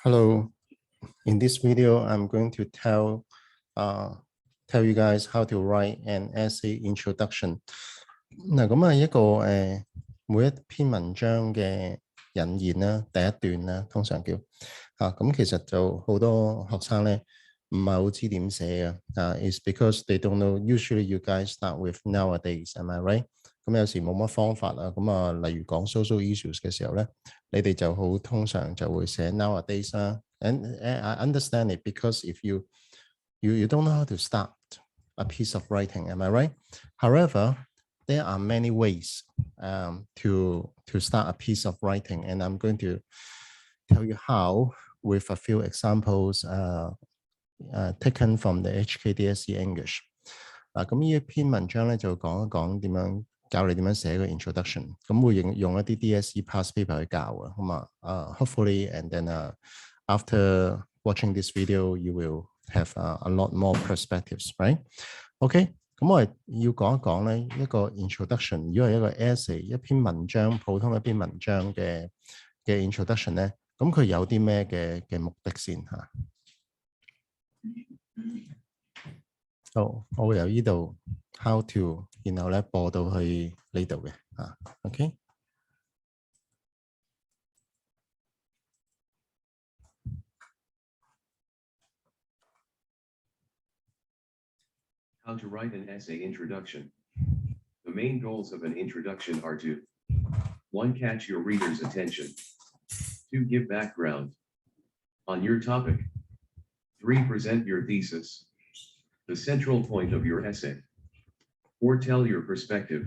Hello. In this video, I'm going to tell you guys how to write an essay introduction. 嗱，咁啊一個每一篇文章嘅引言啦，第一段啦，通常叫咁其實就好多學生咧唔係好知點寫嘅，is because they don't know. Usually you guys start with nowadays, am I right? 咁有時冇乜方法啦，咁啊例如講 social issues 嘅時候咧，你哋就好通常就會寫 nowadays 啦。And I understand it because if you don't know how to start a piece of writing, am I right? However, there are many ways to start a piece of writing, and I'm going to tell you how with a few examples taken from the HKDSE English. 咁呢一篇文章咧就講一講點樣教你點樣寫個 introduction， 咁會用一啲 DSE past paper 去教啊，咁啊hopefully and then after watching this video you will have a lot more perspectives, right? OK， 咁我哋要講一講咧一個 introduction， 如果係一個 essay 一篇文章普通一篇文章嘅 introduction 咧，咁佢有啲咩嘅目的先嚇？好，我會由呢度 how to， 然後咧播到去呢度嘅OK。How to write an essay introduction. The main goals of an introduction are to 1. Catch your reader's attention. 2. Give background on your topic. 3. Present your thesis, the central point of your essay. 4. Tell your perspective.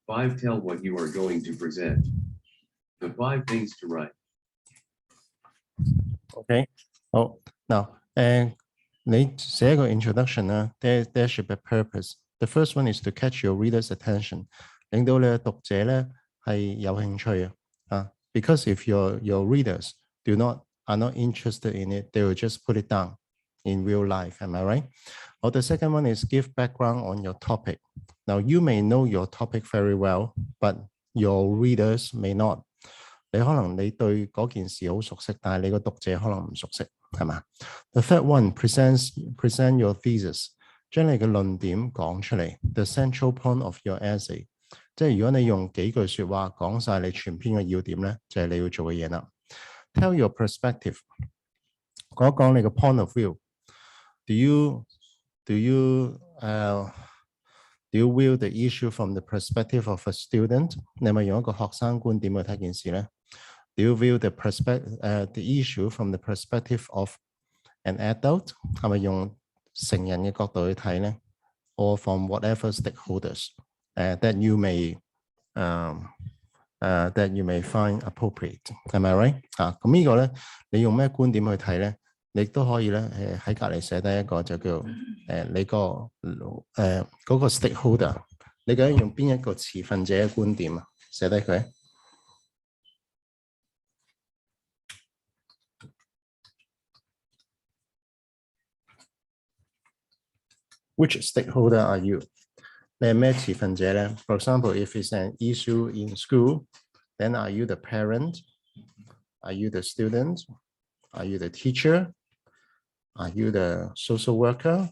5. Tell what you are going to present. The 5 things to write. Okay. Oh, now,你寫一個 introduction 啦 there should be a purpose. The first one is to catch your reader's attention， 令到你嘅讀者咧係有興趣because if your readers are not interested in it, they will just put it down in real life. Am I right? Or the second one is give background on your topic. Now you may know your topic very well, but your readers may not. 你可能你對嗰件事好熟悉，但係你個讀者可能唔熟悉，係嘛？ The third one present your thesis， 將你嘅論點講出嚟。The central point of your essay， 即係如果你用幾句説話講晒你全篇嘅要點咧，就係你要做嘅嘢啦。Tell your perspective， 講一講你嘅 point of view。Do you view the issue from the perspective of a student？ 你係咪用一個學生觀點去睇件事咧？ Do you view the issue from the perspective of an adult？ 係咪用成人嘅角度去睇咧 ？Or from whatever stakeholders that you may find appropriate？ Am I right？ 咁呢個咧，你用咩觀點去睇咧？你都可以咧喺隔離寫低一個就叫你嗰個 stakeholder， 你究竟用邊一個持份者嘅觀點啊？寫低佢。Which stakeholder are you？ 你係咩持份者咧 ？For example, if it's an issue in school, then are you the parent? Are you the student? Are you the teacher? Are you the social worker?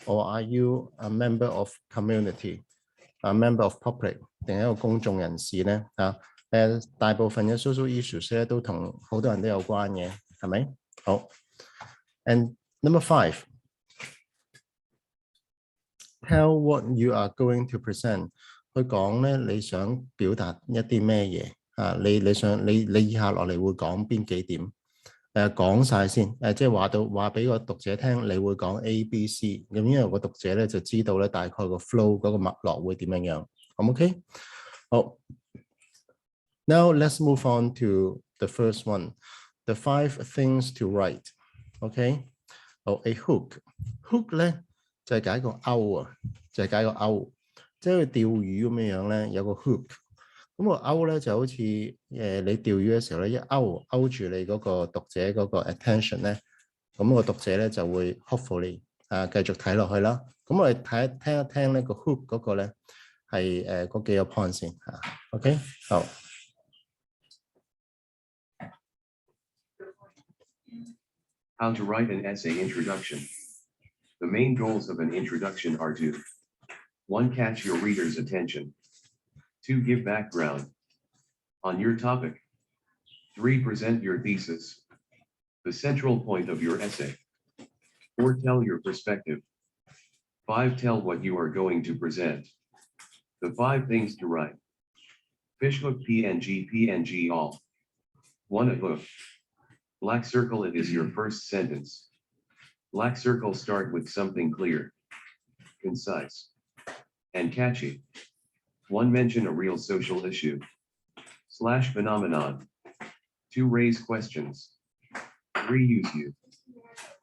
Or are you a member of community? A member of public？ 定係一個公眾人士咧？大部分嘅 social issues 咧都同好多人都有關嘅，係咪？好。And number 5。Tell what you are going to present。 去講咧，你想表達一啲咩嘢你以下落嚟會講邊幾點？講晒先，即係話俾個讀者聽，你會講 A、B、C， 咁因為個讀者咧就知道咧大概個 flow 嗰個脈絡會點樣樣。OK？ 好。Now let's move on to the first one. The 5 things to write. OK？ 好 ，a hook 咧。就係解個勾啊，就係解個勾，即係釣魚咁樣樣咧，有個 hook。咁個勾咧就好似你釣魚嘅時候咧，一勾住你嗰個讀者嗰個 attention 咧，咁個讀者咧就會 hopefully 繼續睇落去啦。咁我哋聽一聽呢個 hook 嗰個咧係嗰幾個 point 先OK， 好。How to write an essay introduction. The main goals of an introduction are to 1. Catch your reader's attention. 2. Give background on your topic. 3. Present your thesis, the central point of your essay. 4. Tell your perspective. 5. Tell what you are going to present. The 5 things to write. Fishhook PNG all. 1. A hook. Black circle, it is your first sentence. Black circle, start with something clear, concise, and catchy. 1. Mention a real social issue / phenomenon. 2. Raise questions. 3. Use you,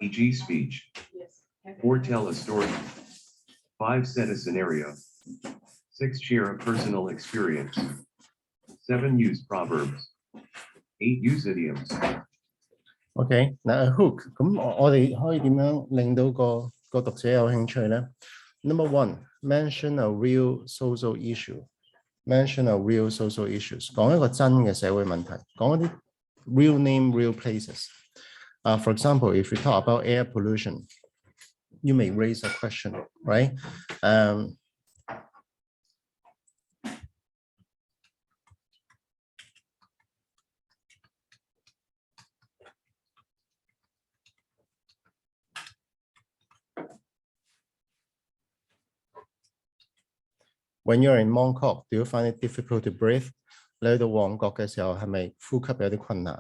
e.g. speech. 4. Tell a story. 5. Set a scenario. 6. Share a personal experience. 7. Use proverbs. 8. Use idioms. OK，嗱 hook，咁我哋可以點樣令到個讀者有興趣咧 ？Number 1 mention a real social issue. Mention a real social issues， 講一個真嘅社會問題，講一啲 real name, real places. For example, if we talk about air pollution, you may raise a question, right? When you're in Mongkok, do you find it difficult to breathe? 你去到旺角嘅時候，係咪呼吸有啲困難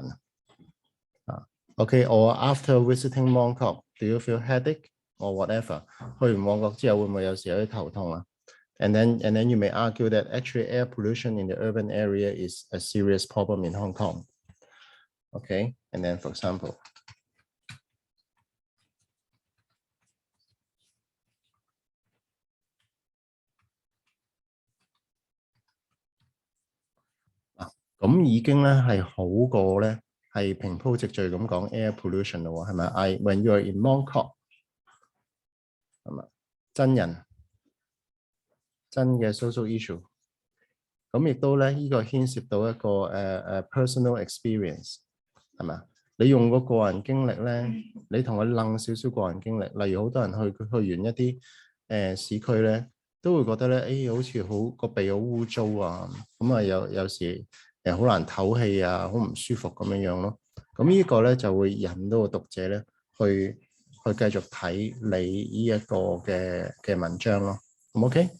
啊？Okay, or after visiting Mongkok, do you feel headache or whatever? 去完旺角之後，會唔會有時有啲頭痛啊？And then you may argue that actually air pollution in the urban area is a serious problem in Hong Kong. Okay, and then for example. 咁已經咧係好過咧係平鋪直敍咁講 air pollution 咯喎，係咪？When you are in Mongkok， 係咪？真人真嘅 social issue， 咁亦都咧呢個牽涉到一個personal experience， 係咪？你用個個人經歷咧，你同佢楞少少個人經歷，例如好多人去完一啲市區咧，都會覺得咧，好似好個鼻好污糟啊，咁啊有時好難唞氣啊，好唔舒服咁樣咯。咁呢個咧就會引到個讀者咧去繼續睇你呢一個嘅文章咯。咁 OK？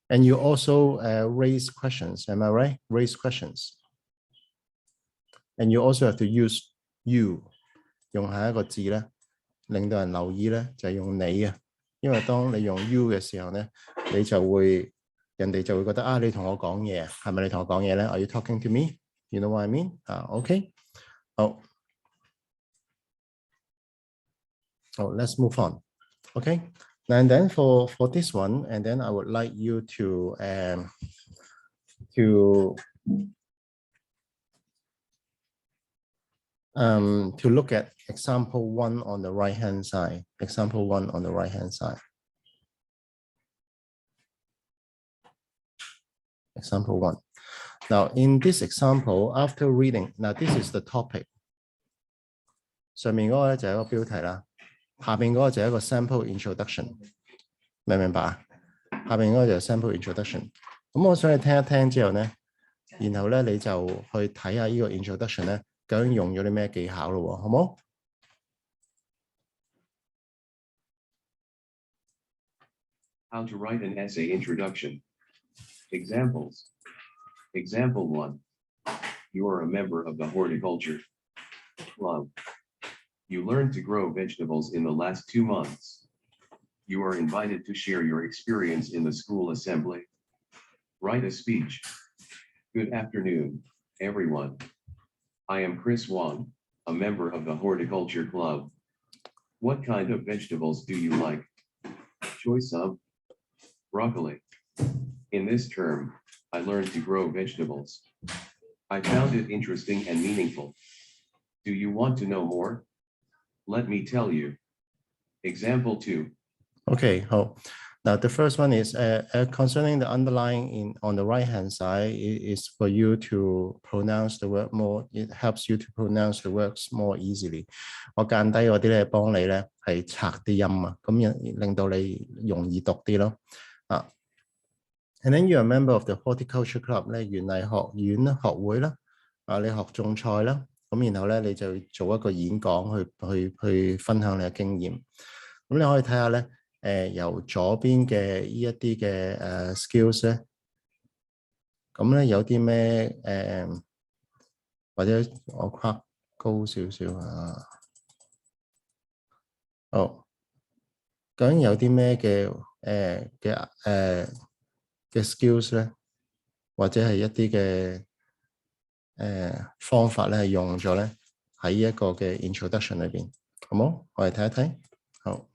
And you also raise questions, am I right? Raise questions. And you also have to use you， 用下一個字咧，令到人留意咧，就係用你啊。因為當你用 you 嘅時候咧，人哋就會覺得啊，你同我講嘢，係咪你同我講嘢咧 ？Are you talking to me? You know what I mean? OK。好， let's move on. OK。And then for this one, and then I would like you to look at example 1 on the right hand side. Example 1 on the right hand side. Example 1. Now in this example, after reading, now this is the topic. 上面嗰個咧就係一個標題啦。下邊嗰個就係一個 sample introduction， 明唔明白啊？下邊嗰個就係 sample introduction。咁我想你聽一聽之後咧，然後咧你就去睇下呢個 introduction 咧，究竟用咗啲咩技巧咯喎，好冇？ How to write an essay introduction. Examples. Example 1. You are a member of the horticulture club. You learned to grow vegetables in the last 2 months. You are invited to share your experience in the school assembly. Write a speech. Good afternoon, everyone. I am Chris Wong, a member of the horticulture club. What kind of vegetables do you like? Choice of broccoli. In this term, I learned to grow vegetables. I found it interesting and meaningful. Do you want to know more? Let me tell you. Example 2. OK， 好。Now, the first one is concerning the underlying on the right-hand side is for you to pronounce the word more. It helps you to pronounce the words more easily. 我間低嗰啲咧，幫你咧係拆啲音啊，咁令到你容易讀啲咯。And then you're a member of the Horticulture Club 咧，園藝學院啦、學會啦，你學種菜啦，咁然後咧你就做一個演講去分享你嘅經驗。咁你可以睇下咧。由左邊嘅呢一啲嘅skills 咧，咁咧有啲咩或者我跨高少少啊。哦，究竟有啲咩嘅skills 咧，或者係一啲嘅方法咧係用咗咧喺一個嘅 introduction 裏邊，好冇？我哋睇一睇，好。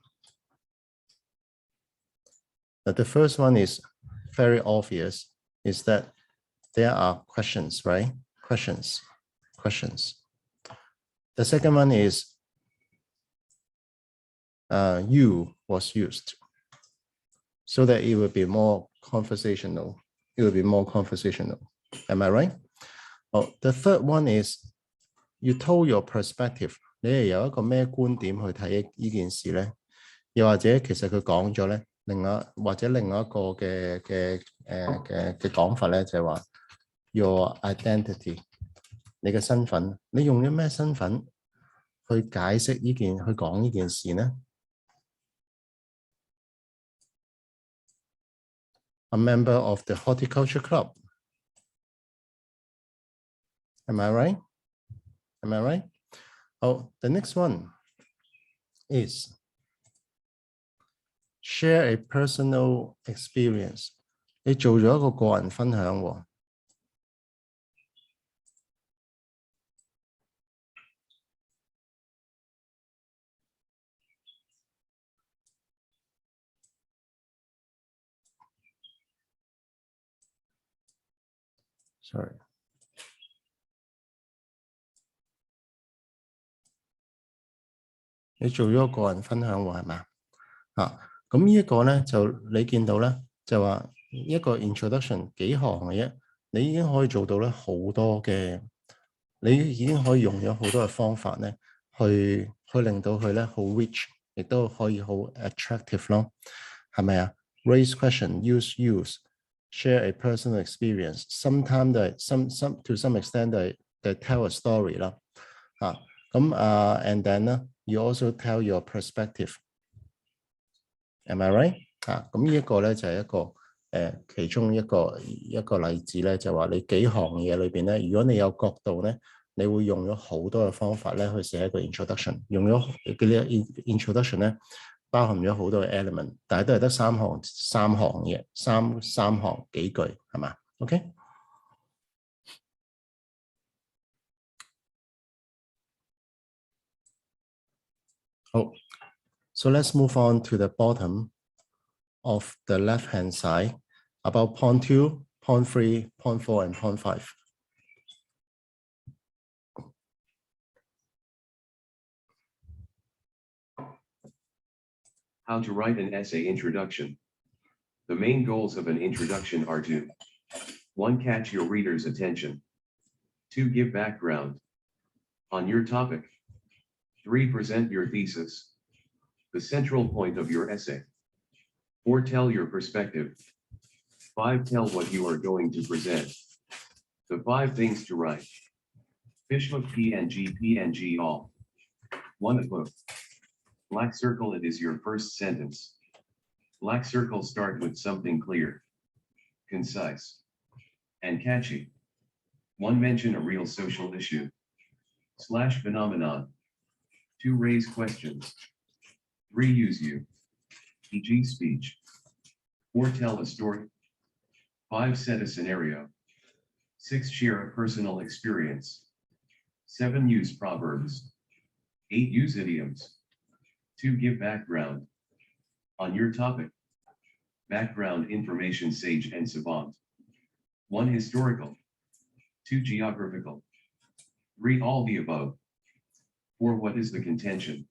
The first one is very obvious, is that there are questions, right? Questions. The second one is you was used so that it will be more conversational. Am I right? Oh, the third one is you told your perspective. 你係有一個咩觀點去睇呢件事咧？又或者其實佢講咗咧？另外一個嘅講法咧，就係話 your identity， 你嘅身份，你用咗咩身份去解釋去講呢件事呢？ A member of the Horticulture Club. Am I right? Oh, the next one is share a personal experience. 你做咗一個個人分享喎。Sorry。你做咗個人分享喎，係嘛？咁呢一個咧就你見到咧就話一個 introduction 幾行嘅啫，你已經可以做到咧好多嘅，你已經可以用咗好多嘅方法咧去令到佢咧好 rich， 亦都可以好 attractive 咯，係咪啊 ？Raise question, use, share a personal experience. Sometimes to some extent they tell a story 啦，and then you also tell your perspective. Am I right? 咁呢一個咧就係一個其中一個例子咧，就話你幾行嘢裏邊咧，如果你有角度咧，你會用咗好多嘅方法咧去寫一個 introduction， 用咗嘅呢 introduction 咧包含咗好多嘅 element， 但係都係得三行嘢，三行幾句係嘛 ？OK？ 好 ，so let's move on to the bottom of the left-hand side about point 2, point 3, point 4, and point 5. How to write an essay introduction. The main goals of an introduction are to 1. Catch your reader's attention. 2. Give background on your topic. 3. Present your thesis, the central point of your essay. 4. Tell your perspective. 5. Tell what you are going to present. The 5 things to write. Fishhook PNG all. 1. A book. Black circle, it is your first sentence. Black circle, start with something clear, concise, and catchy. 1. Mention a real social issue / phenomenon. 2. Raise questions. 3. Use you, e.g. speech. 4. Tell a story. 5. Set a scenario. 6. Share a personal experience. 7. Use proverbs. 8. Use idioms. 2. Give background on your topic. Background information sage and savant. 1. Historical. 2. Geographical. 3. All the above. 4. What is the contention?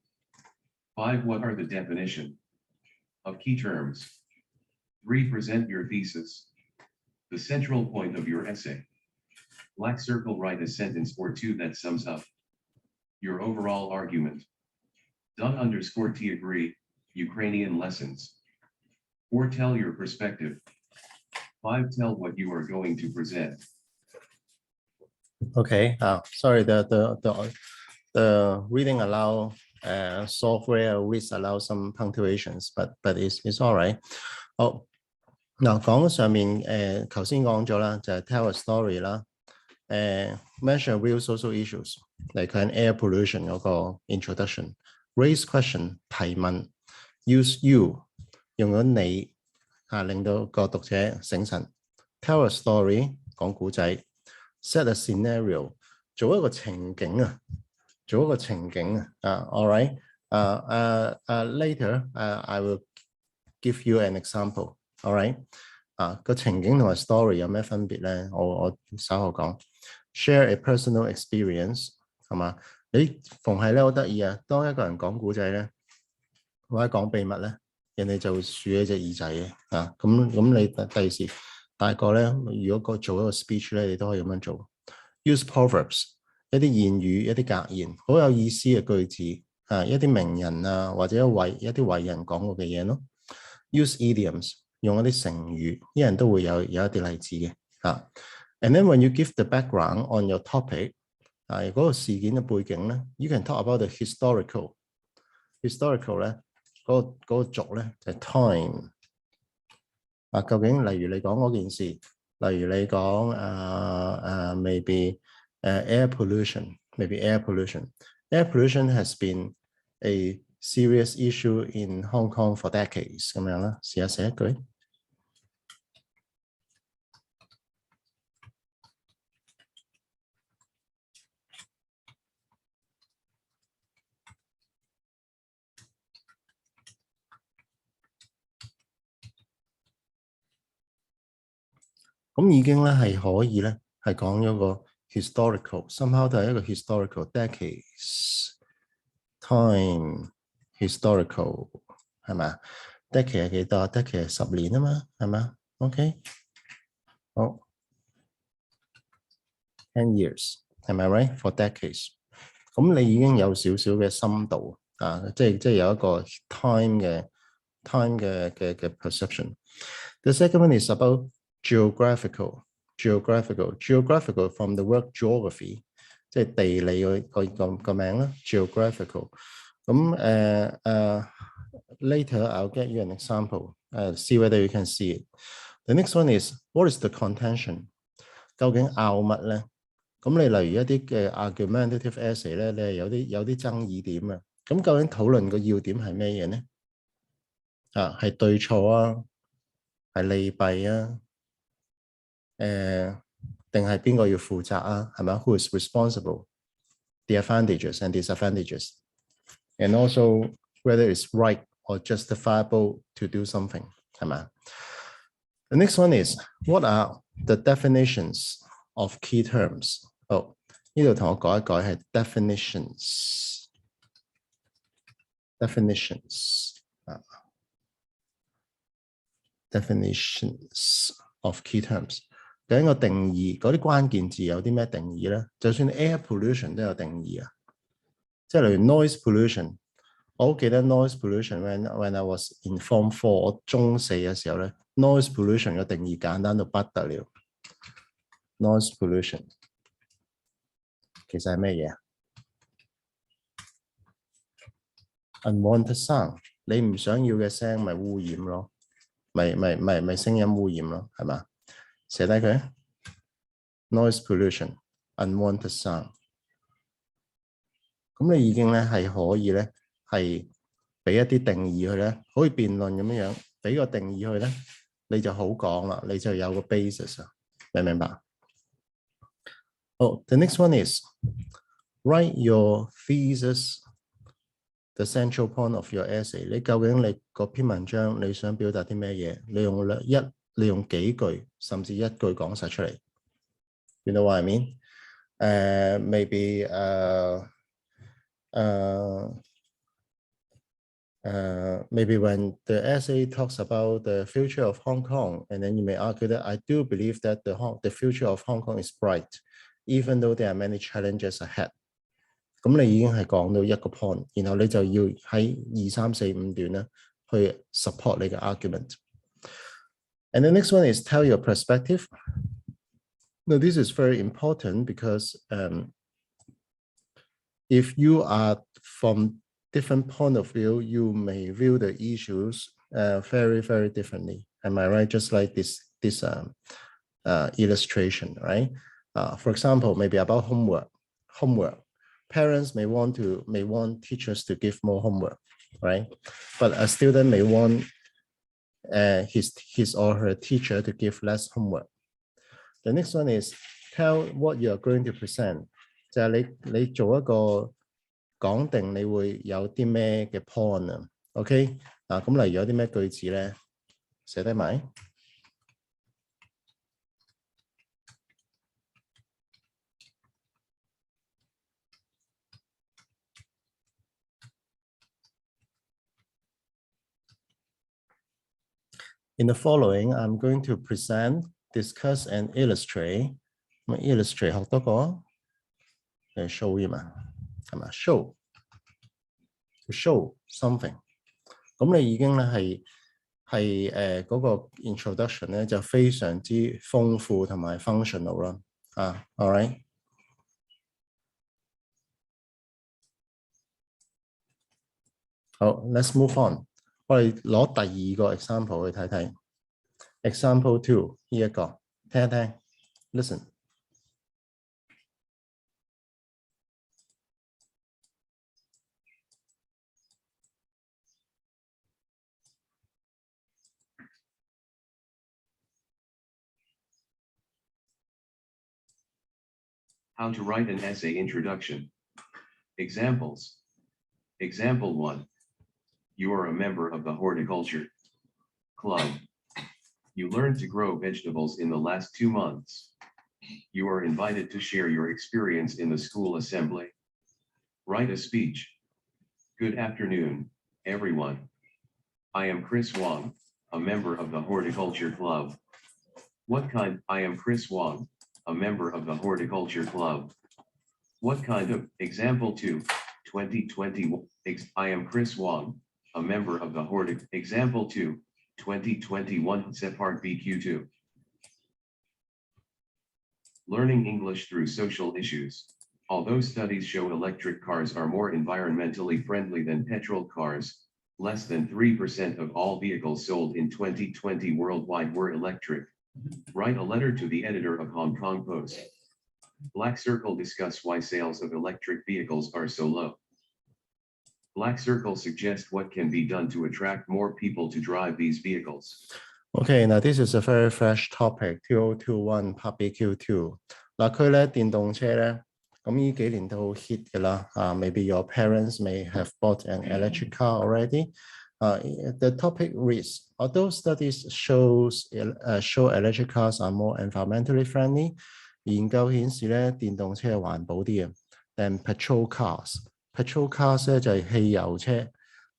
5. What are the definition of key terms? 3. Present your thesis. The central point of your essay. Black circle, write a sentence or two that sums up your overall argument. T agree, Ukrainian lessons. 4. Tell your perspective. 5. Tell what you are going to present. Okay. Sorry. The reading allow software reads allow some punctuations, but it's all right. 好，嗱講上面頭先講咗啦，就係 tell a story 啦。mention real social issues，嚟佢 air pollution 嗰個 introduction，raise question 提問 ，use you 用咗你令到個讀者醒神 ，tell a story 講古仔 ，set a scenario 做一個情景啊，做一個情景啊，all right， later I will give you an example，all right， 個情景同埋 story 有咩分別咧？我稍後講。Share a personal experience 係嘛？你逢係咧好得意啊！當一個人講古仔咧，或者講秘密咧，人哋就會豎起隻耳仔嘅啊！咁你第時大個咧，如果做一個 speech 咧，你都可以咁樣做。Use proverbs 一啲諺語、一啲格言，好有意思嘅句子啊！一啲名人啊，或者一啲偉人講過嘅嘢咯。Use idioms 用一啲成語，啲人都會有一啲例子嘅啊。And then when you give the background on your topic， 嗰個事件嘅背景咧 ，you can talk about the historical 咧，嗰個軸咧就係 time。究竟例如你講嗰件事，例如你講maybe air pollution，maybe air pollution。Air pollution has been a serious issue in Hong Kong for decades 咁樣啦，試下寫一句。咁已經咧係可以咧係講咗個 historical，somehow 都係一個 historical decades time historical 係咪 ？decade 係幾多 ？decade 係10年啊嘛，係咪 ？OK， 好 ，10 years 係咪 right for decades？ 咁你已經有少少嘅深度啊，即係有一個 time 嘅 perception。The second one is about geographical from the word geography， 即係地理個名啦 ，geographical。咁later I'll get you an example， see whether you can see it。The next one is what is the contention？ 究竟拗乜咧？咁你例如一啲嘅 argumentative essay 咧，你係有啲爭議點啊。咁究竟討論個要點係咩嘢咧？係對錯啊，係利弊啊？定係邊個要負責啊？係咪 ？Who is responsible? The advantages and disadvantages, and also whether it's right or justifiable to do something， 係咪 ？The next one is what are the definitions of key terms？ 好，呢度同我改一改係 definitions 啊 ，definitions of key terms。究竟個定義嗰啲關鍵字有啲咩定義咧？就算 air pollution 都有定義啊，即係例如 noise pollution， 我好記得 noise pollution when I was in Form 4， 我中4嘅時候咧 ，noise pollution 嘅定義簡單到不得了。noise pollution 其實係咩嘢啊 ？unwanted sound， 你唔想要嘅聲咪污染咯，咪聲音污染咯，係嘛？寫低佢 noise pollution unwanted sound， 咁你已經咧係可以咧係俾一啲定義佢咧，好似辯論咁樣，俾個定義佢咧，你就好講啦，你就有個 basis 啊，明唔明白？好 ，the next one is write your thesis， the central point of your essay。你究竟你嗰篇文章你想表達啲咩嘢？你用幾句甚至一句講晒出嚟。You know what I mean？ maybe maybe when the essay talks about the future of Hong Kong, and then you may argue that I do believe that the future of Hong Kong is bright, even though there are many challenges ahead. 咁你已經係講到一個 point，然後你就要喺2、3、4、5段咧去 support 你嘅 argument。And the next one is tell your perspective. Now this is very important because if you are from different point of view, you may view the issues very, very differently. Am I right? Just like this illustration, right? For example, maybe about homework. Parents may want teachers to give more homework, right? But a student may want his or her teacher to give less homework. The next one is tell what you are going to present. 就係你做一個講定你會有啲咩嘅 point 啊 ，OK 啊，咁例如有啲咩句子咧，寫低埋。In the following, I'm going to present, discuss, and illustrate. 咁 illustrate 學多個，誒 show 啫嘛，係嘛 ？show to show something。咁你已經咧係嗰個 introduction 咧就非常之豐富同埋 functional 啦。啊 ，all right。好 ，let's move on。我哋攞第二個 example 去睇睇。Example 2呢一個，聽一聽 ，listen。How to write an essay introduction. Examples. Example 1. You are a member of the horticulture club. You learned to grow vegetables in the last 2 months. You are invited to share your experience in the school assembly. Write a speech. Good afternoon, everyone. I am Chris Wong, a member of the horticulture club. I am Chris Wong, a member of the horticulture club. What kind of, example 2, 2020, I am Chris Wong, a member of the example 2, 2021 Separt BQ2. Learning English through social issues. Although studies show electric cars are more environmentally friendly than petrol cars, less than 3% of all vehicles sold in 2020 worldwide were electric. Write a letter to the editor of Hong Kong Post. Black Circle discuss why sales of electric vehicles are so low. Black Circle suggest what can be done to attract more people to drive these vehicles. Okay, now this is a very fresh topic, 2021 Public Q2. 嗱，佢咧電動車咧，咁呢幾年都好 hit 嘅啦。Maybe your parents may have bought an electric car already. The topic reads, although studies show electric cars are more environmentally friendly, 研究顯示咧電動車係環保啲嘅 than petrol cars。petrol cars 咧就係汽油車。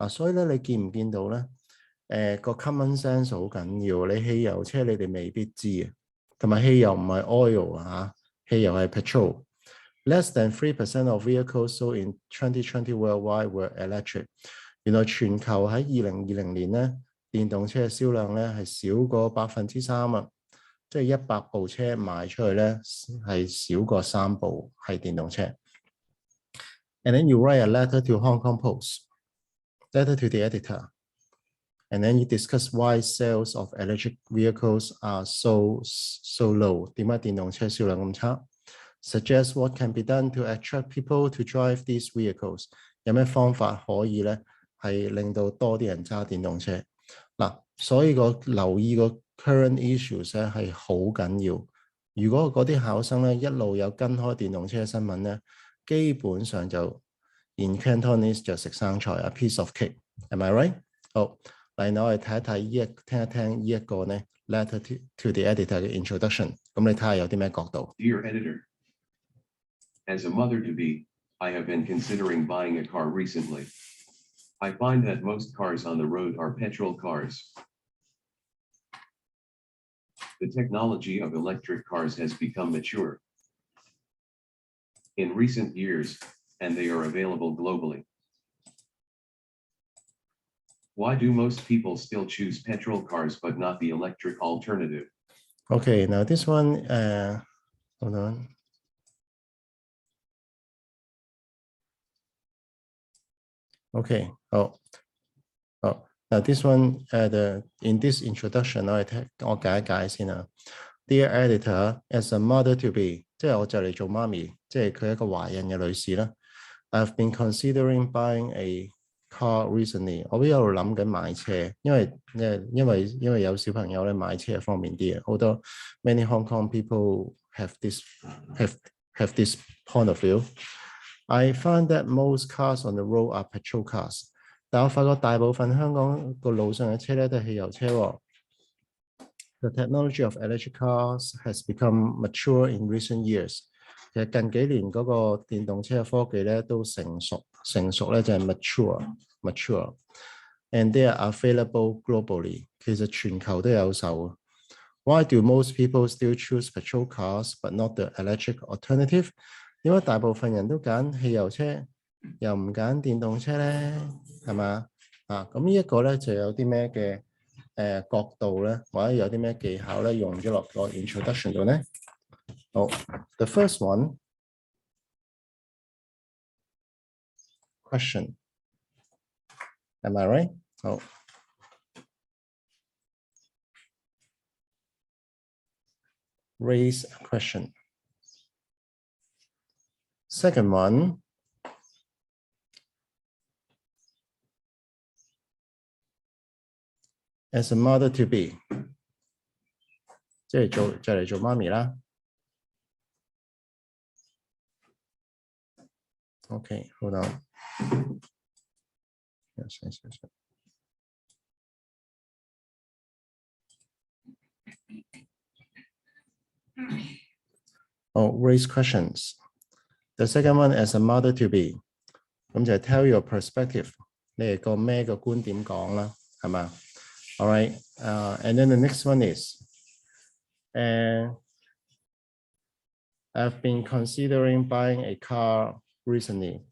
所以咧你見唔見到咧？個 common sense 好緊要，你汽油車你哋未必知嘅，同埋汽油唔係 oil 啊，汽油係 petrol。Less than 3% of vehicles sold in 2020 worldwide were electric。原來全球喺2020年咧，電動車嘅銷量咧係少過3%啊，即係100部車賣出去咧係少過3部係電動車。And then you write a letter to Hong Kong Post, letter to the editor.And then you discuss why sales of electric vehicles are so low. 點解電動車銷量咁差 ？Suggest what can be done to attract people to drive these vehicles. 有咩方法可以咧係令到多啲人揸電動車？嗱，所以留意個 current issues 咧係好緊要。如果嗰啲考生咧一路有跟開電動車新聞咧，基本上就 in Cantonese 就食生菜 a piece of cake. Am I right? 好。嚟，我哋睇一聽呢一個呢 letter to the editor 嘅 introduction。咁你睇下有啲咩角度 Dear editor, as a mother-to-be, I have been considering buying a car recently. I find that most cars on the road are petrol cars. The technology of electric cars has become mature in recent years, and they are available globally. Why do most people still choose petrol cars but not the electric alternative? Okay, now this one, hold on. Okay, now this one, in this introduction,我解一解先啦。Dear editor, as a mother to be， 即係我就嚟做媽咪，即係佢一個懷孕嘅女士啦。I've been considering buying a car recently。我都有諗緊買車，因為有小朋友咧買車方便啲嘅。好多 many Hong Kong people have this point of view. I find that most cars on the road are petrol cars。但我發覺大部分香港個路上嘅車咧都係汽油車喎。The technology of electric cars has become mature in recent years。其實近幾年嗰個電動車嘅科技咧都成熟咧就係 mature，and they are available globally。其實全球都有售。Why do most people still choose petrol cars but not the electric alternative？ 點解大部分人都揀汽油車，又唔揀電動車咧？係嘛？咁呢一個咧就有啲咩嘅角度咧，或者有啲咩技巧咧用咗落個 introduction 度咧？好 ，the first one question， am I right？ 好 ，raise a question。Second one。As a mother to be， 即係就嚟做媽咪啦。Okay, hold on. Yes. Oh, raise questions. The second one, as a mother to be， 咁就係 tell your perspective， 你係個咩個觀點講啦，係嘛？ All right, and then the next one is, I've been considering buying a car recently，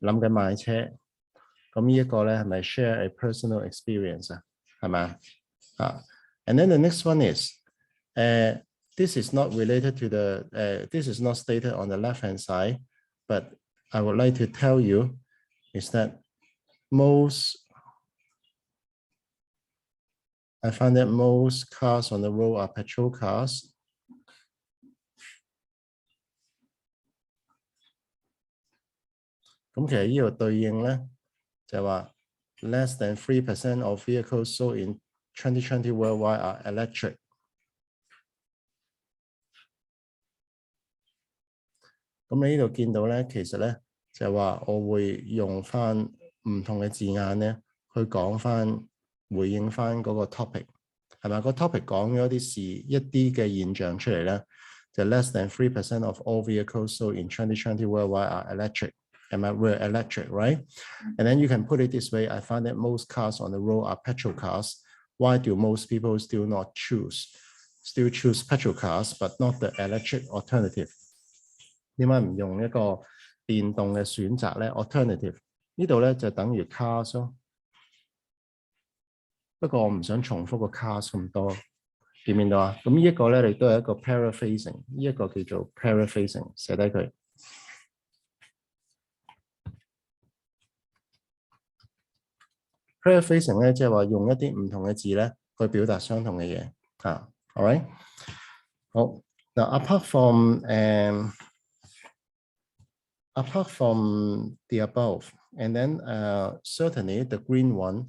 諗緊買車。咁呢一個咧係咪 share a personal experience 啊？係咪？And then the next one is, this is not related to this is not stated on the left-hand side, but I would like to tell you is that I find that most cars on the road are petrol cars.咁其實呢個對應咧就係話 less than 3% of vehicles sold in 2020 worldwide are electric。咁你呢度見到咧，其實咧就係話我會用翻唔同嘅字眼咧去講翻回應翻嗰個 topic， 係咪？個 topic 講咗一啲嘅現象出嚟咧，就 less than 3% of all vehicles sold in 2020 worldwide are electric。Am I we're electric, right? And then you can put it this way, I find that most cars on the road are petrol cars. Why do most people still choose petrol cars, but not the electric alternative? 點解唔用一個電動嘅選擇咧 ？Alternative 呢度咧就等於 cars 咯。不過我唔想重複個 cars 咁多，見唔見到啊？咁呢一個咧，亦都係一個 paraphrasing， 呢一個叫做 paraphrasing， 寫低佢。Paraphrasing 咧，即係話用一啲唔同嘅字咧，去表達相同嘅嘢。All right， 好。Now apart from the above, and then certainly the green one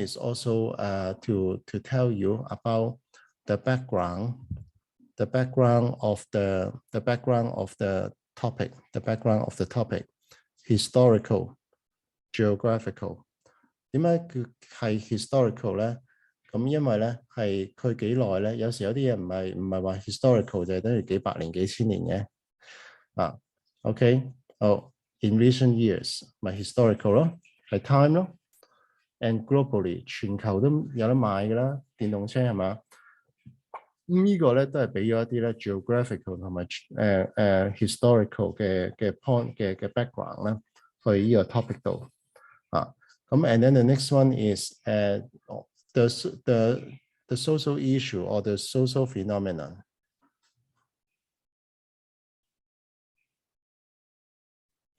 is also to tell you about the background of the topic, historical, geographical。點解佢係 historical 咧？咁因為咧係佢幾耐咧？有時有啲嘢唔係話 historical 就係等於幾百年幾千年嘅。OK， in recent years 咪 historical 咯。係 time 咯。And globally 全球都有得買㗎啦，電動車係嘛？咁呢個咧都係俾咗一啲咧 geographical 同埋historical 嘅 point 嘅 background 啦，去呢個 topic 度啊。咁 and then the next one is the social issue or the social phenomenon.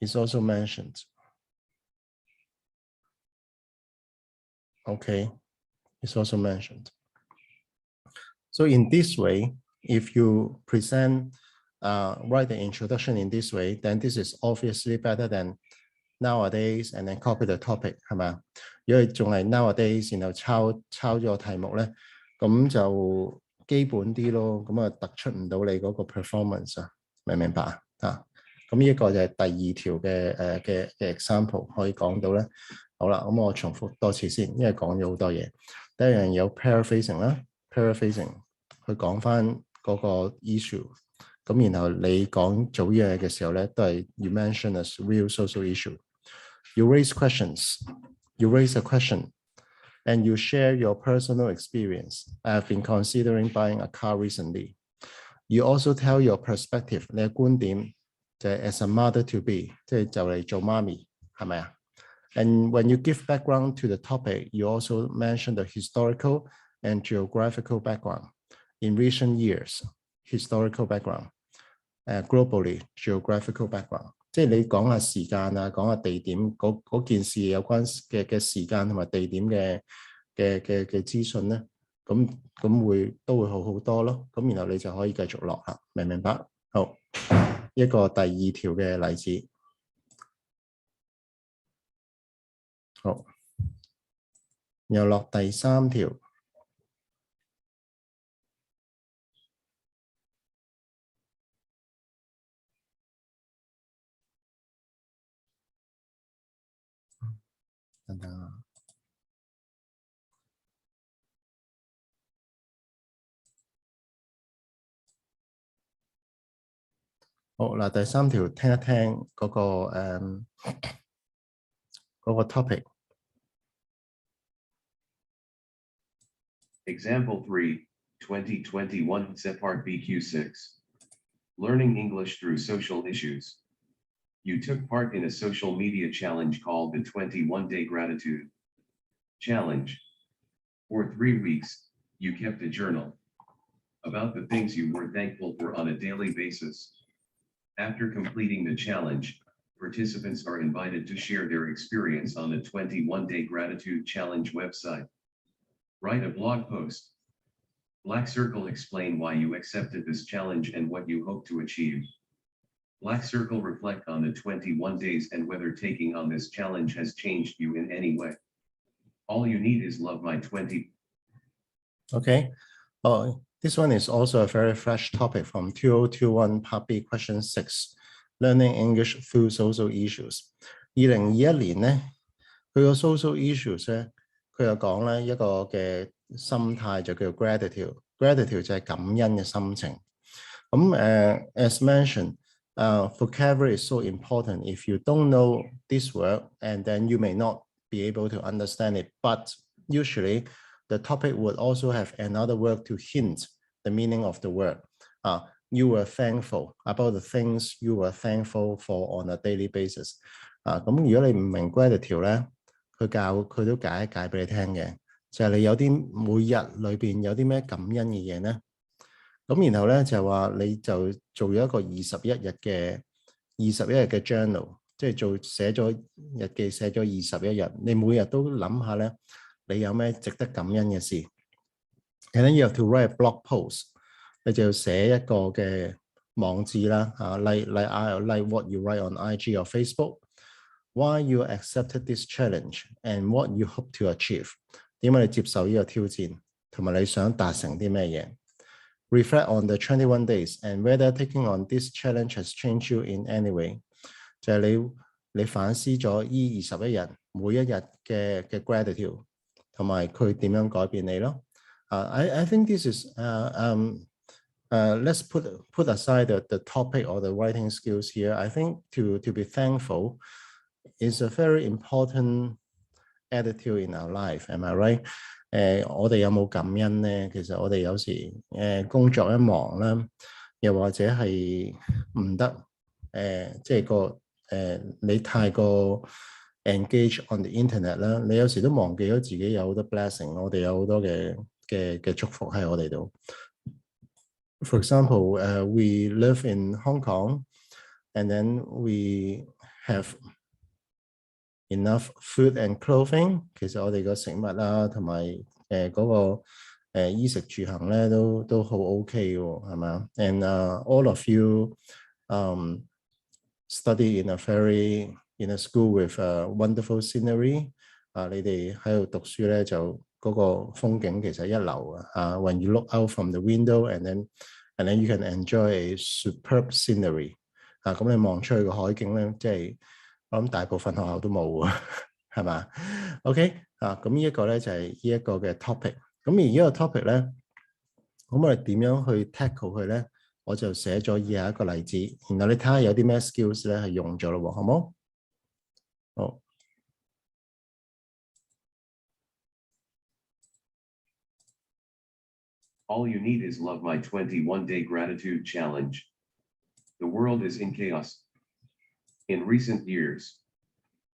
Is also mentioned. Okay, it's also mentioned. So in this way, if you present, write the introduction in this way, then this is obviously better than nowadays and then copy the topic, 係咪啊？如果你仲係 nowadays 然後抄咗個題目咧，咁就基本啲咯，咁啊突出唔到你嗰個 performance 啊，明唔明白啊？咁呢一個就係第二條嘅example 可以講到咧。好啦，咁我重複多次先，因為講咗好多嘢。第一樣有 paraphrasing 啦 ，paraphrasing 去講翻嗰個 issue。咁然後你講做呢樣嘢嘅時候咧，都係 you mention as real social issue。You raise questions. You raise a question, and you share your personal experience. I have been considering buying a car recently. You also tell your perspective. 你嘅觀點就係 as a mother to be， 即係就嚟做媽咪，係咪啊？ And when you give background to the topic, you also mention the historical and geographical background in recent years. Historical background, globally geographical background. 即係你講下時間啊，講下地點嗰件事有關嘅時間同埋地點嘅資訊咧，咁都會好好多咯。咁然後你就可以繼續落啦，明唔明白？好，一個第二條嘅例子。好，又落第三條。等等啊。好嗱，第三條聽一聽嗰個topic。Example 3, 2021 CEPART BQ6. Learning English through social issues. You took part in a social media challenge called the 21-Day Gratitude Challenge. For 3 weeks, you kept a journal about the things you were thankful for on a daily basis. After completing the challenge, participants are invited to share their experience on the 21-Day Gratitude Challenge website. Write a blog post. Black Circle explain why you accepted this challenge and what you hope to achieve. Black Circle reflect on the 21 days and whether taking on this challenge has changed you in any way. All you need is love my 20. Okay. Oh, this one is also a very fresh topic from 2021 Part B question 6, Learning English through social issues. 2021年咧，佢個 social issues 咧，佢又講咧一個嘅心態就叫 gratitude。gratitude 就係感恩嘅心情。咁as mentioned, vocabulary is so important. If you don't know this word, and then you may not be able to understand it. But usually, the topic would also have another word to hint the meaning of the word. You were thankful about the things you were thankful for on a daily basis. 咁如果你唔明 gratitude 咧，佢都解一解俾你聽嘅，就係你有啲每日裏邊有啲咩感恩嘅嘢咧。咁然後咧就話你就做咗一個21日嘅 journal， 即係寫咗日記，寫咗21日。你每日都諗下咧，你有咩值得感恩嘅事。And then you have to write a blog post， 你就要寫一個嘅網誌啦，like what you write on IG or Facebook。Why you accepted this challenge and what you hope to achieve？ 點解你接受呢個挑戰，同埋你想達成啲咩嘢？Reflect on the 21 days and whether taking on this challenge has changed you in any way。 就係你反思咗呢21日每一日嘅 gratitude， 同埋佢點樣改變你咯。I think this is let's put aside the topic or the writing skills here. I think to be thankful is a very important attitude in our life. Am I right？我哋有冇感恩咧？其實我哋有時工作一忙啦，又或者係唔得即係你太過 engage on the internet 啦，你有時都忘記咗自己有好多 blessing，我哋有好多嘅祝福喺我哋度。For example, we live in Hong Kong, and then we have enough food and clothing。其實我哋個食物啊，同埋嗰個衣食住行咧，都好 OK 喎，係嘛？ And all of you study in a school with wonderful scenery。你哋喺度讀書咧，就嗰個風景其實一流啊！When you look out from the window and then you can enjoy a superb scenery。咁你望出去個海景咧，即係我諗大部分學校都冇啊，係嘛 ？OK 咁呢一個咧就係呢一個嘅 topic。咁而呢個 topic 咧，咁我哋點樣去 tackle 佢咧？我就寫咗以下一個例子，然後你睇下有啲咩 skills 咧係用咗咯喎，好冇？好。All you need is love my 21-day gratitude challenge. The world is in chaos. In recent years,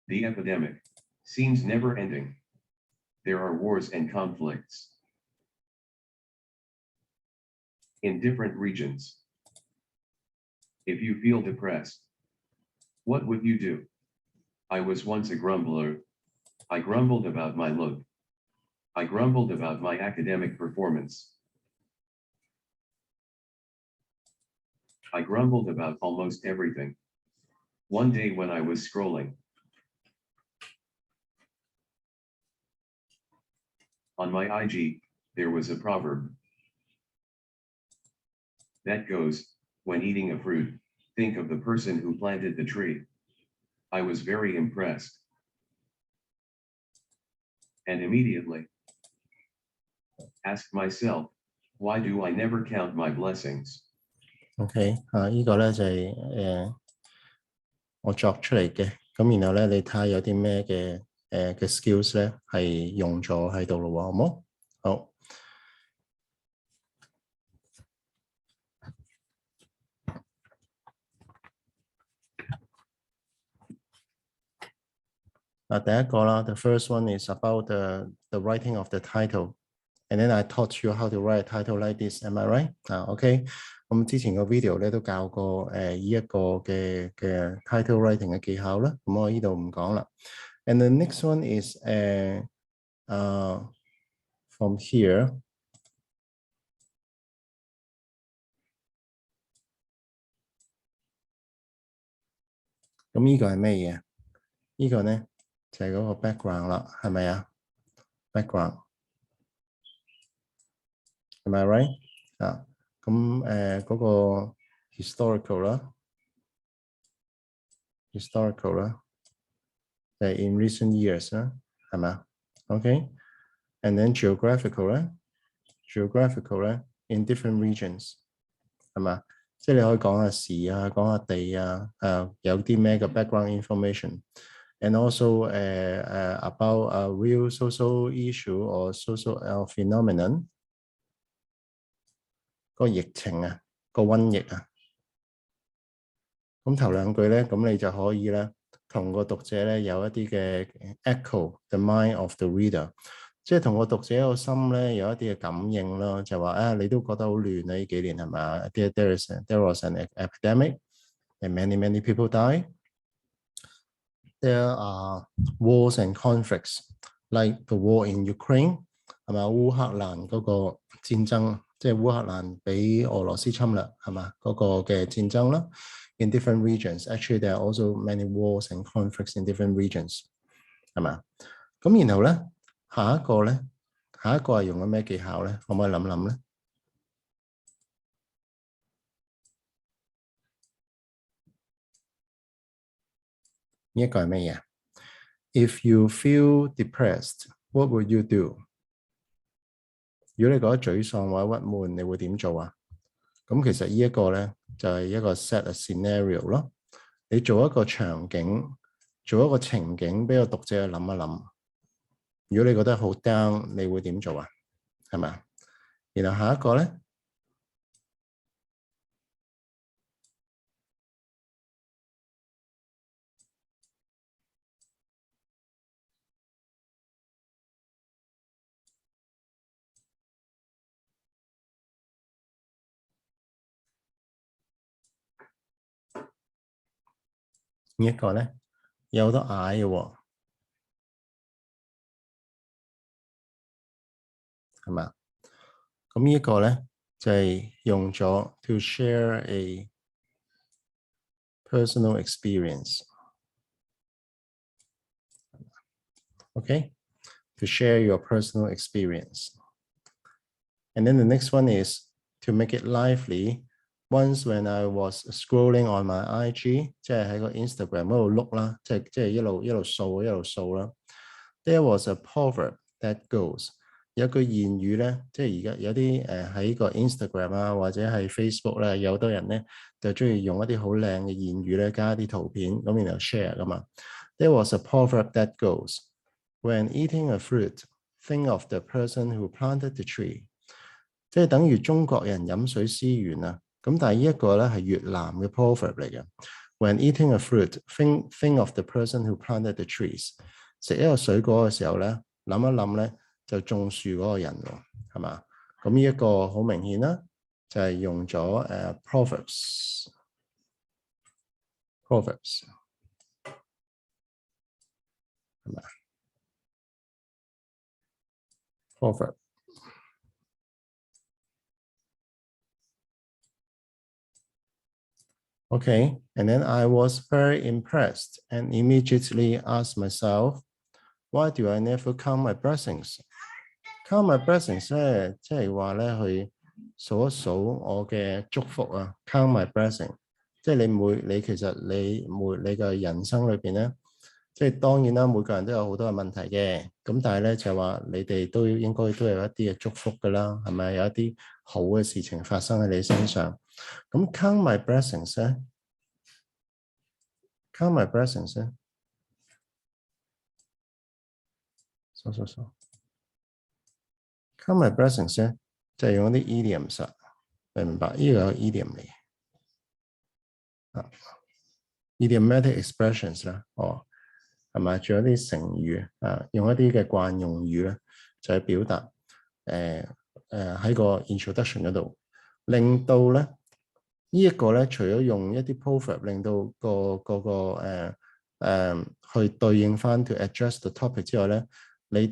the epidemic seems never ending. There are wars and conflicts in different regions. If you feel depressed, what would you do? I was once a grumbler. I grumbled about my look. I grumbled about my academic performance. I grumbled about almost everything. One day when I was scrolling on my IG, there was a proverb that goes, when eating a fruit, think of the person who planted the tree. I was very impressed. And immediately asked myself, why do I never count my blessings? OK 呢個咧就係我作出嚟嘅，咁然後咧你睇下有啲咩嘅skills 咧係用咗喺度咯喎，好冇？好。第一個啦 ，the first one is about the writing of the title, and then I taught you how to write a title like this. Am I right? OK。咁之前個 video 咧都教過呢一個嘅title writing 嘅技巧啦，咁我呢度唔講啦。And the next one is from here。咁呢個係咩嘢？呢個咧就係嗰個 background 啦，係咪啊 ？background 係咪 right？咁嗰個 historical 啦 ，in recent years 啦，係咪啊 ？OK，and then geographical 咧 in different regions 係嘛？即係你可以講下時啊，講下地啊，有啲咩嘅 background information。And also about a real social issue or social phenomenon。個疫情啊，個瘟疫啊，咁頭兩句咧，咁你就可以咧同個讀者咧有一啲嘅 echo the mind of the reader， 即係同個讀者個心咧有一啲嘅感應咯，就話你都覺得好亂啊！呢幾年係嘛 ？There was an epidemic and many people died. There are wars and conflicts like the war in Ukraine 係嘛？烏克蘭嗰個戰爭。即係烏克蘭俾俄羅斯侵略係嘛嗰個嘅戰爭啦 ，in different regions. Actually, there are also many wars and conflicts in different regions 係嘛？咁然後咧，下一個係用咗咩技巧咧？可唔可以諗諗咧？呢一個係咩嘢 ？If you feel depressed, what would you do？如果你覺得沮喪或者鬱悶，你會點做啊？咁其實呢一個咧就係一個 set a scenario 咯。你做一個場景，做一個情景，俾個讀者去諗一諗。如果你覺得好 down，你會點做啊？係咪？然後下一個咧，呢一個咧有好多嗌嘅喎，係咪？咁呢一個咧就係用咗 to share a personal experience. Okay? To share your personal experience. And then the next one is to make it lively. Once when I was scrolling on my IG, 即係喺個 Instagram 嗰度碌啦，即係一路掃啦。There was a proverb that goes， 有句諺語咧，即係而家有啲喺個 Instagram 啊或者係 Facebook 咧，有好多人咧就中意用一啲好靚嘅諺語咧，加啲圖片咁然後 share 噶嘛。There was a proverb that goes，when eating a fruit, think of the person who planted the tree。即係等於中國人飲水思源啊！咁但係呢一個咧係越南嘅 proverb 嚟嘅。When eating a fruit, think of the person who planted the trees。食一個水果嘅時候咧，諗一諗咧就種樹嗰個人喎，係嘛？咁呢一個好明顯啦，就係用咗proverbs 係嘛 ？proverb。Okay, and then I was very impressed and immediately asked myself, why do I never count my blessings? Count my blessings 咧，即係話咧去數一數我嘅祝福啊。Count my blessing， 即係你其實你嘅人生裏邊咧，即係當然啦，每個人都有好多嘅問題嘅。咁但係咧就話你哋都應該都有一啲嘅祝福㗎啦，係咪？有一啲好嘅事情發生喺你身上。咁 count my blessings 咧 ，count my blessings 咧，count my blessings 咧，就係用啲 idioms 啊，明白？呢個有 idiom 嚟嘅，idiomatic expressions 啦，係咪？仲有啲成語啊，用一啲嘅慣用語咧，就係表達喺個 introduction 嗰度，令到咧。呢一個咧，除咗用一啲 proverb 令到去對應翻 to address the topic 之外咧，人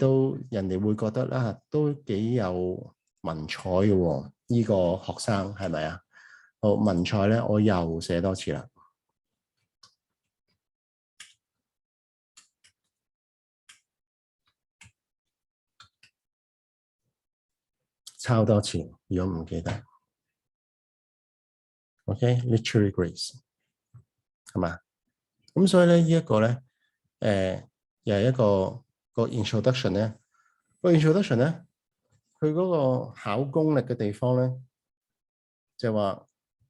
哋會覺得啦，都幾有文采嘅喎。呢個學生係咪啊？好，文采咧，我又寫多次啦，抄多次，如果唔記得。OK，literary grace 係嘛？咁所以咧，呢一個咧，又係一個 introduction 咧，個 introduction 咧，佢嗰個考功力嘅地方咧，就話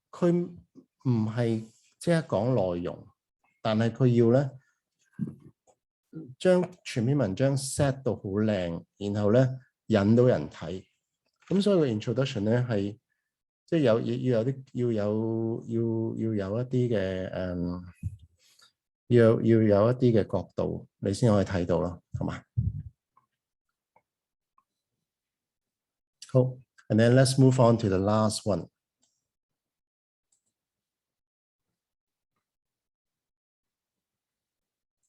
佢唔係即刻講內容，但係佢要咧將全篇文章 set 到好靚，然後咧引到人睇。咁所以個 introduction 咧係即係要有一啲嘅要有一啲嘅角度，你先可以睇到咯，係嘛？好 ，and then let's move on to the last one。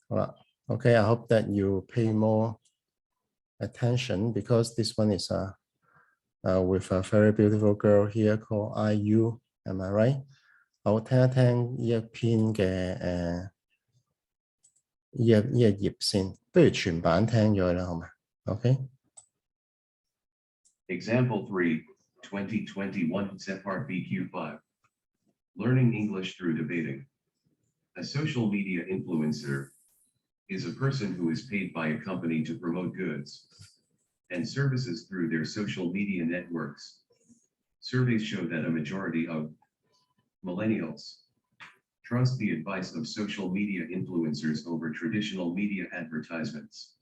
好啦 ，OK，I hope that you pay more attention because this one is with a very beautiful girl here called IU。Am I right？ 好，聽一聽呢一篇嘅呢一頁先，不如全版聽咗啦，好嘛 ？OK。Example 3, 2021 Separt BQ5. Learning English through debating. A social media influencer is a person who is paid by a company to promote goods and services through their social media networks. Surveys show that a majority of millennials trust the advice of social media influencers over traditional media advertisements.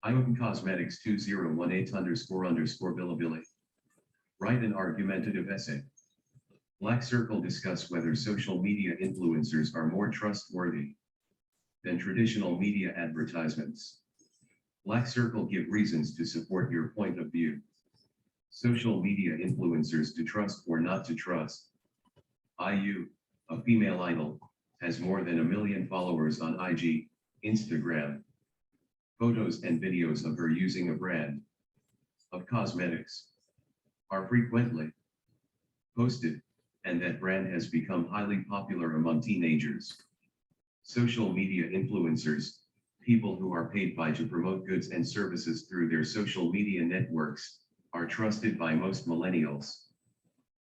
IOPN Cosmetics 2018 Bilibili. Write an argumentative essay. Black Circle discuss whether social media influencers are more trustworthy than traditional media advertisements. Black Circle give reasons to support your point of view. Social media influencers to trust or not to trust. IU, a female idol, has more than 1 million followers on IG, Instagram. Photos and videos of her using a brand of cosmetics are frequently posted, and that brand has become highly popular among teenagers. Social media influencers, people who are paid by to promote goods and services through their social media networks, are trusted by most millennials.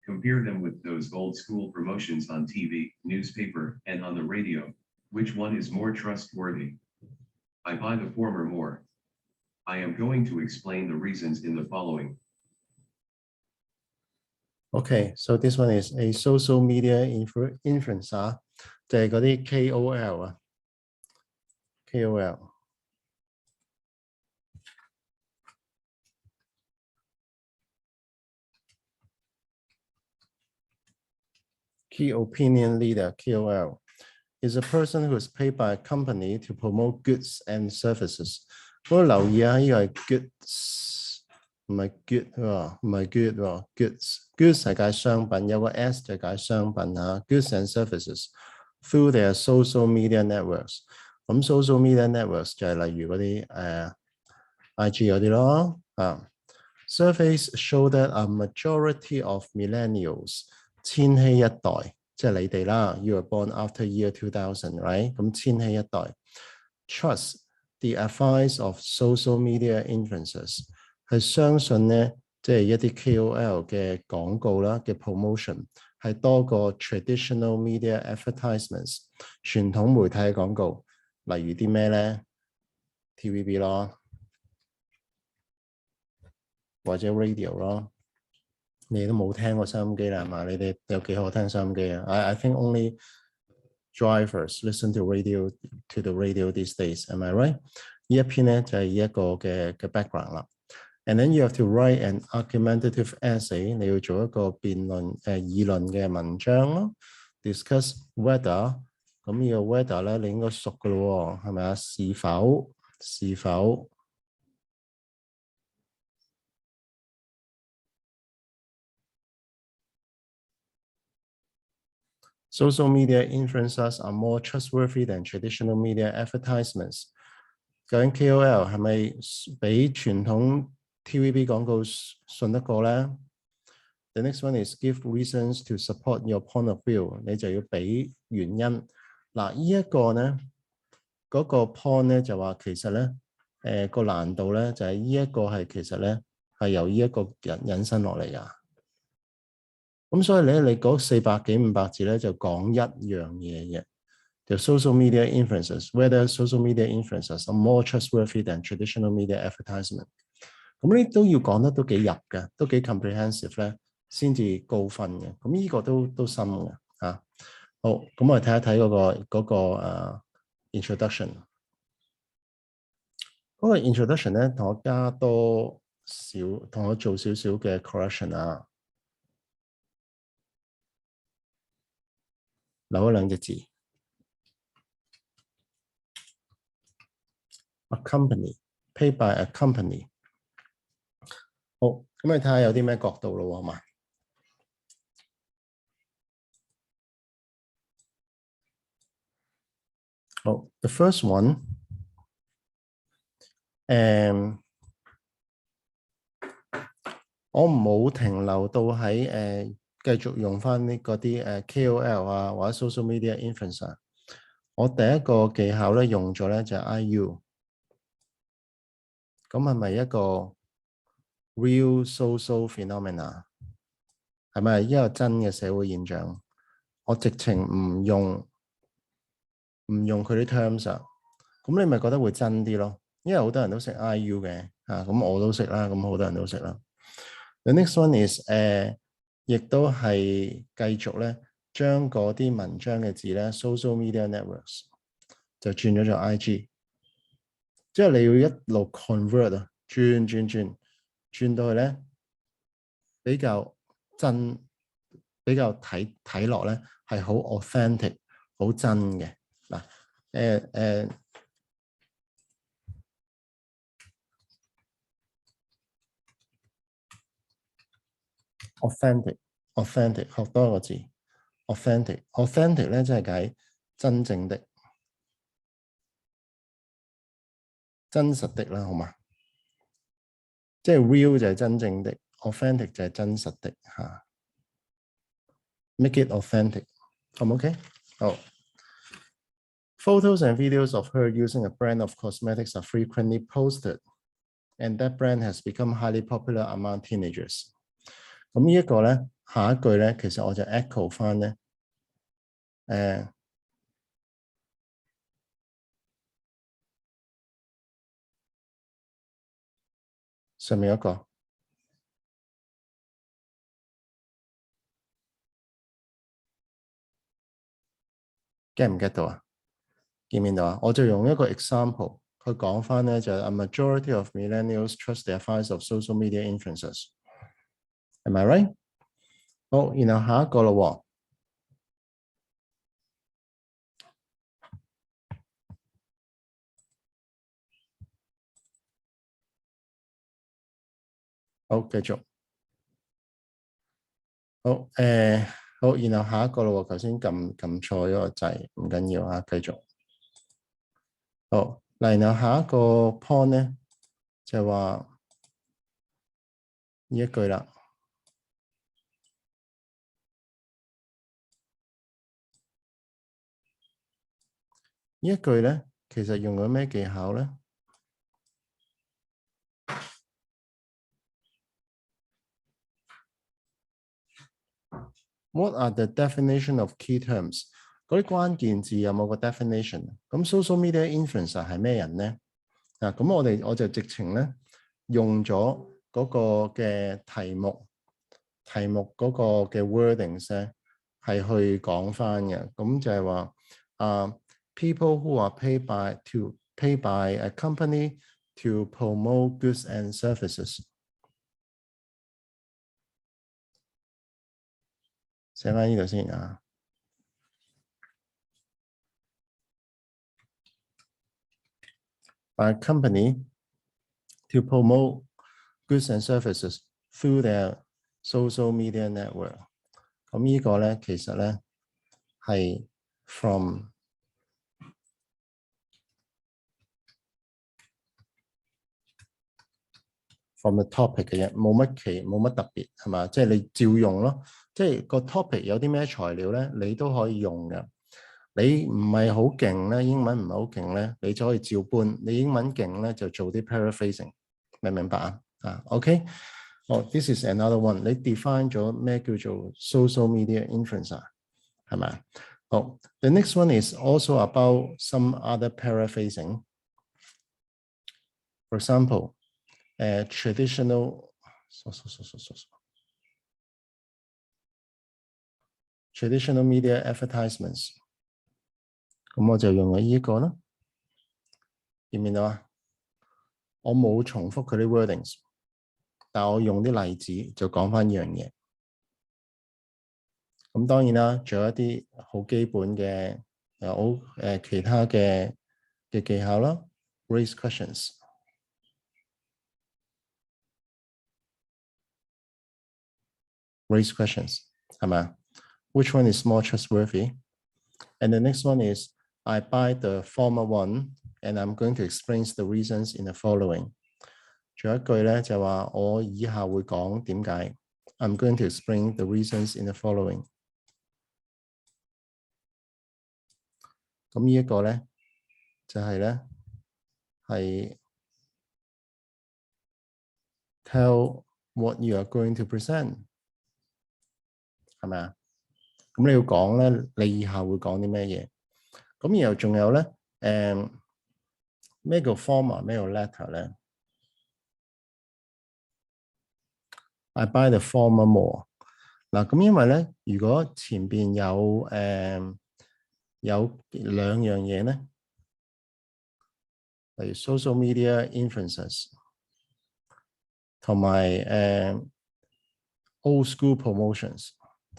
Compare them with those old school promotions on TV, newspaper, and on the radio. Which one is more trustworthy? I buy the former more. I am going to explain the reasons in the following. Okay, so this one is a social media influencer，就係嗰啲 KOL 啊，KOL。Key opinion leader, KOL, is a person who is paid by a company to promote goods and services. 不過留意下，呢個係 goods，唔係 good 喎，唔係 good 喎 ，goods 係解商品，有個 s 就解商品嚇 ，goods and services through their social media networks。咁 social media networks 就係例如嗰啲IG 嗰啲咯啊。Surveys show that a majority of millennials 千禧一代，即係你哋啦 ，you were born after year 2000，right？ 咁千禧一代 trust the advice of social media influencers 係相信咧，即係一啲 KOL 嘅廣告啦嘅 promotion 係多過 traditional media advertisements 傳統媒體嘅廣告，例如啲咩咧 ？TVB 咯，或者 radio 咯。你都冇聽過收音機啦，係嘛？你哋有幾可聽收音機啊 ？I think only drivers listen to the radio these days. Am I right? 呢一篇咧就係一個嘅 background 啦。And then you have to write an argumentative essay. 你要做一個辯論議論嘅文章咯。Discuss whether 咁呢個 whether 咧你應該熟㗎咯喎，係咪啊？是否？Social media influencers are more trustworthy than traditional media advertisements. 究竟 KOL 係咪比傳統 TVB 廣告信得過咧 ？The next one is give reasons to support your point of view. 你就要俾原因。嗱，呢一個咧，嗰個 point 咧就話其實咧，個難度咧就係呢一個係其實咧係由呢一個人引申落嚟㗎。咁所以咧，你嗰400幾500字咧就講一樣嘢嘅，就 social media influencers, whether social media influencers are more trustworthy than traditional media advertisement。咁呢都要講得都幾入嘅，都幾 comprehensive 咧，先至高分嘅。咁呢個都深嘅嚇。好，咁我哋睇一睇嗰個introduction。嗰個 introduction 咧，同我加多少，同我做少少嘅 correction 啊。留咗2隻字 ，a company paid by a company。好，咁你睇下有啲咩角度咯，好嘛？好 ，the first one， 我冇停留到喺繼續用翻呢嗰啲KOL 啊或者 social media influencer。我第一個技巧咧用咗咧就係 IU。咁係咪一個 real social phenomena？ 係咪一個真嘅社會現象？我直情唔用佢啲 terms 啊。咁你咪覺得會真啲咯？因為好多人都識 IU 嘅咁我都識啦，咁好多人都識啦。The next one is 亦都係繼續咧，將嗰啲文章嘅字咧 social media networks 就轉咗做 IG。即係你要一路 convert 啊，轉到去咧比較真，比較睇落咧係好 authentic， 好真嘅嗱。authentic 學多一個字 authentic 咧即係解真正的、真實的啦，好嘛？即係 real 就係真正的 ，authentic 就係真實的嚇。Make it authentic， 好唔 OK？ 好。Photos and videos of her using a brand of cosmetics are frequently posted, and that brand has become highly popular among teenagers。咁呢一個咧，下一句咧，其實我就 echo 翻咧，上面嗰個 get 唔 get 到啊？見唔見到啊？我就用一個 example 去講翻咧，就係 a majority of millennials trust the advice of social media influencers。Am I right？ 好，然後下一個咯喎。好，繼續。好，好，然後下一個咯喎，頭先撳錯咗個掣，唔緊要啊，繼續。好，嗱，然後下一個 point 咧就係話呢一句啦。呢一句咧，其實用咗咩技巧咧？What are the definition of key terms？ 嗰啲關鍵字有冇個 definition？ 咁 social media influencer 係咩人咧？嗱，咁我就直情咧用咗嗰個嘅題目嗰個嘅 wordings 咧係去講翻嘅。咁就係話people who are paid by a company to promote goods and services。寫翻呢度先啊。By a company to promote goods and services through their social media network。咁呢個咧其實咧係 from the topic 嘅啫，冇乜特別係嘛？即係你照用咯。即係個 topic 有啲咩材料咧，你都可以用嘅。你唔係好勁咧，英文唔係好勁咧，你就可以照搬。你英文勁咧，就做啲 paraphrasing， 明唔明白啊？OK， 哦 ，this is another one。你 define 咗咩叫做 social media influencer 係咪？好 ，the next one is also about some other paraphrasing。For example，traditional media advertisements。咁我就用咗呢個啦，見唔見到啊？我冇重複佢啲 wordings， 但我用啲例子就講翻呢樣嘢。咁當然啦，仲有一啲好基本嘅其他嘅技巧啦 ，raise questions 係咪？ Which one is more trustworthy? And the next one is I buy the former one, and I'm going to explain the reasons in the following。仲有一句咧就話我以下會講點解。I'm going to explain the reasons in the following。咁呢一個咧就係咧係 tell what you are going to present， 係咪啊？咁你要講咧，你以下會講啲咩嘢？咁然後仲有咧，咩叫 former， 咩叫 latter 咧 ？I buy the former more。嗱，咁因為咧，如果前邊有兩樣嘢咧，例如 social media influencers 同埋old school promotions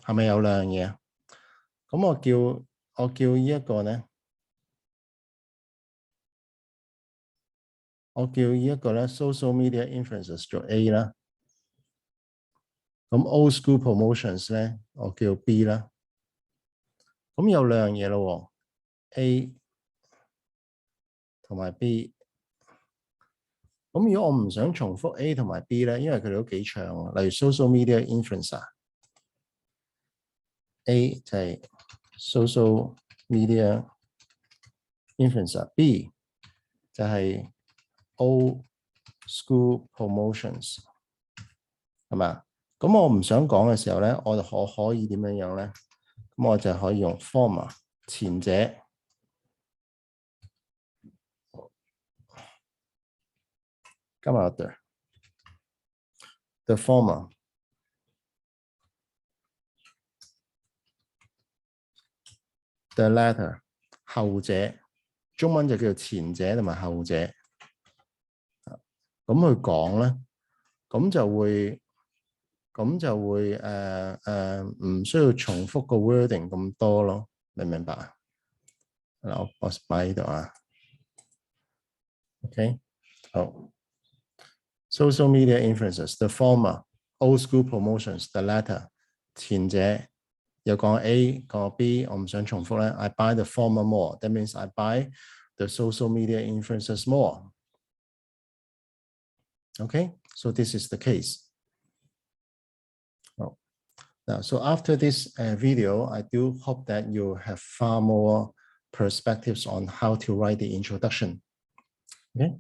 係咪有兩樣嘢？咁我叫呢一個咧，我叫呢一個咧 social media influencers 做 A 啦。咁 old school promotions 咧，我叫 B 啦。咁有兩樣嘢咯，A 同埋 B。咁如果我唔想重複 A 同埋 B 咧，因為佢哋都幾長，例如 social media influencer，A 就係 social media influencer，B 就係 old school promotions， 係嘛？咁我唔想講嘅時候咧，我就可以點樣咧？咁我就可以用 former 前者。Come out there. The former. The latter. 後者，中文就叫做前者同埋後者。咁去講咧，咁就會唔需要重複個 wording 咁多咯，明唔明白啊？嗱，我擺呢度啊。OK， 好。Social media influencers, the former, old school promotions, the latter. 前者有講 A 講 B， 我唔想重複咧。I buy the former more. That means I buy the social media influencers more. Okay, so this is the case. Oh. Now, so after this video, I do hope that you have far more perspectives on how to write the introduction. Okay.